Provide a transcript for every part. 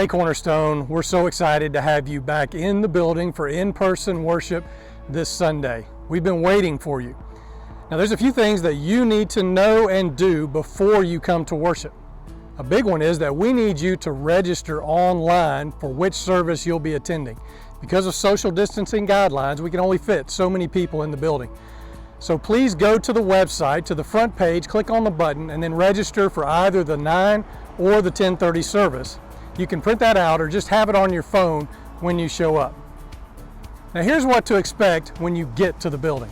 Hey Cornerstone, we're so excited to have you back in the building for in-person worship this Sunday. We've been waiting for you. Now there's a few things that you need to know and do before you come to worship. A big one is that we need you to register online for which service you'll be attending. Because of social distancing guidelines, we can only fit so many people in the building. So please go to the website, to the front page, click on the button, and then register for either the 9 or the 10:30 service. You can print that out or just have it on your phone when you show up. Now here's what to expect when you get to the building.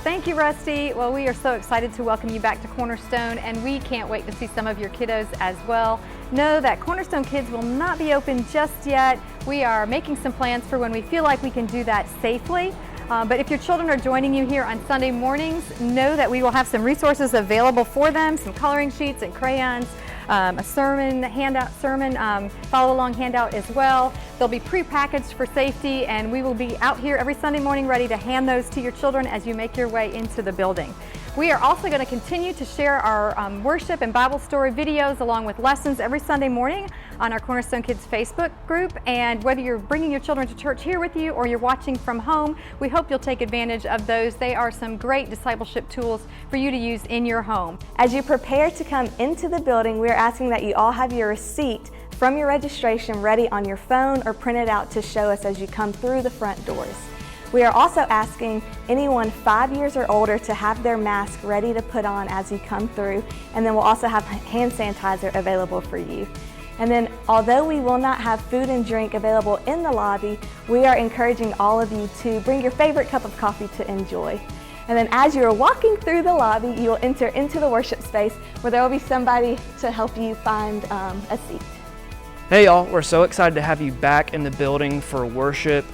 Thank you, Rusty. Well, we are so excited to welcome you back to Cornerstone, and we can't wait to see some of your kiddos as well. Know that Cornerstone Kids will not be open just yet. We are making some plans for when we feel like we can do that safely. But if your children are joining you here on Sunday mornings, know that we will have some resources available for them, some coloring sheets and crayons, a sermon handout, follow-along handout as well. They'll be pre-packaged for safety, and we will be out here every Sunday morning ready to hand those to your children as you make your way into the building. We are also going to continue to share our worship and Bible story videos along with lessons every Sunday morning on our Cornerstone Kids Facebook group. And whether you're bringing your children to church here with you or you're watching from home, we hope you'll take advantage of those. They are some great discipleship tools for you to use in your home. As you prepare to come into the building, we're asking that you all have your receipt from your registration ready on your phone or printed out to show us as you come through the front doors. We are also asking anyone 5 years or older to have their mask ready to put on as you come through, and then we'll also have hand sanitizer available for you. And then, although we will not have food and drink available in the lobby, we are encouraging all of you to bring your favorite cup of coffee to enjoy. And then as you're walking through the lobby, you will enter into the worship space where there will be somebody to help you find a seat. Hey y'all, we're so excited to have you back in the building for worship.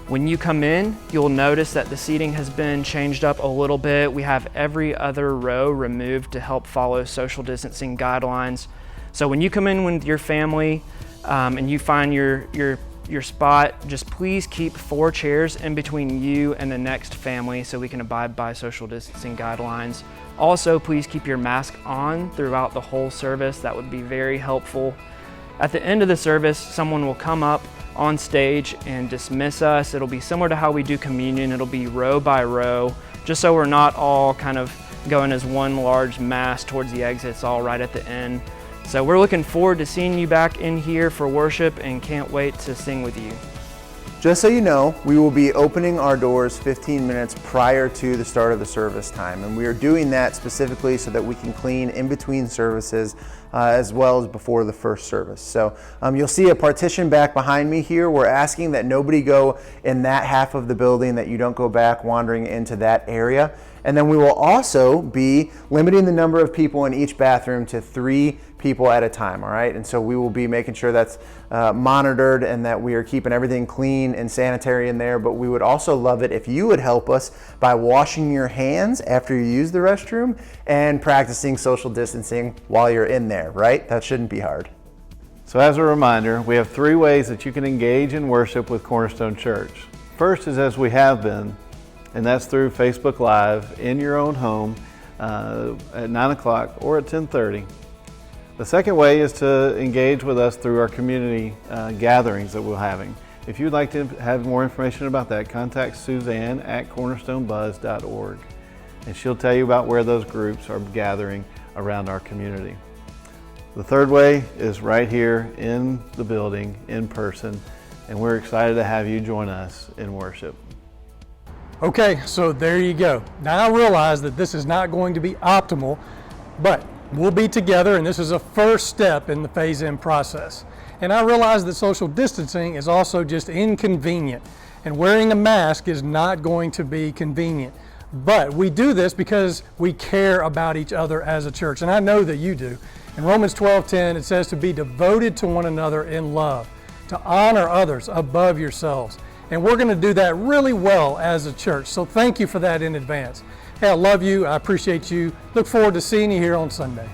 When you come in, you'll notice that the seating has been changed up a little bit. We have every other row removed to help follow social distancing guidelines. So when you come in with your family and you find your spot, just please keep 4 chairs in between you and the next family so we can abide by social distancing guidelines. Also, please keep your mask on throughout the whole service. That would be very helpful. At the end of the service, someone will come up on stage and dismiss us. It'll be similar to how we do communion. It'll be row by row, just so we're not all kind of going as one large mass towards the exits all right at the end. So we're looking forward to seeing you back in here for worship and can't wait to sing with you. Just so you know, we will be opening our doors 15 minutes prior to the start of the service time, and we are doing that specifically so that we can clean in between services as well as before the first service. So you'll see a partition back behind me here. We're asking that nobody go in that half of the building, that you don't go back wandering into that area. And then we will also be limiting the number of people in each bathroom to 3 people at a time, all right? And so we will be making sure that's monitored and that we are keeping everything clean and sanitary in there. But we would also love it if you would help us by washing your hands after you use the restroom and practicing social distancing while you're in there, right? That shouldn't be hard. So as a reminder, we have 3 ways that you can engage in worship with Cornerstone Church. First is as we have been, and that's through Facebook Live in your own home at 9 o'clock or at 10:30. The second way is to engage with us through our community gatherings that we're having. If you'd like to have more information about that, contact Suzanne at cornerstonebuzz.org, and she'll tell you about where those groups are gathering around our community. The third way is right here in the building, in person, and we're excited to have you join us in worship. Okay, so there you go. Now I realize that this is not going to be optimal, but we'll be together, and this is a first step in the phase-in process. And I realize that social distancing is also just inconvenient, and wearing a mask is not going to be convenient. But we do this because we care about each other as a church, and I know that you do. In Romans 12:10, it says to be devoted to one another in love, to honor others above yourselves. And we're going to do that really well as a church. So thank you for that in advance. Hey, I love you. I appreciate you. Look forward to seeing you here on Sunday.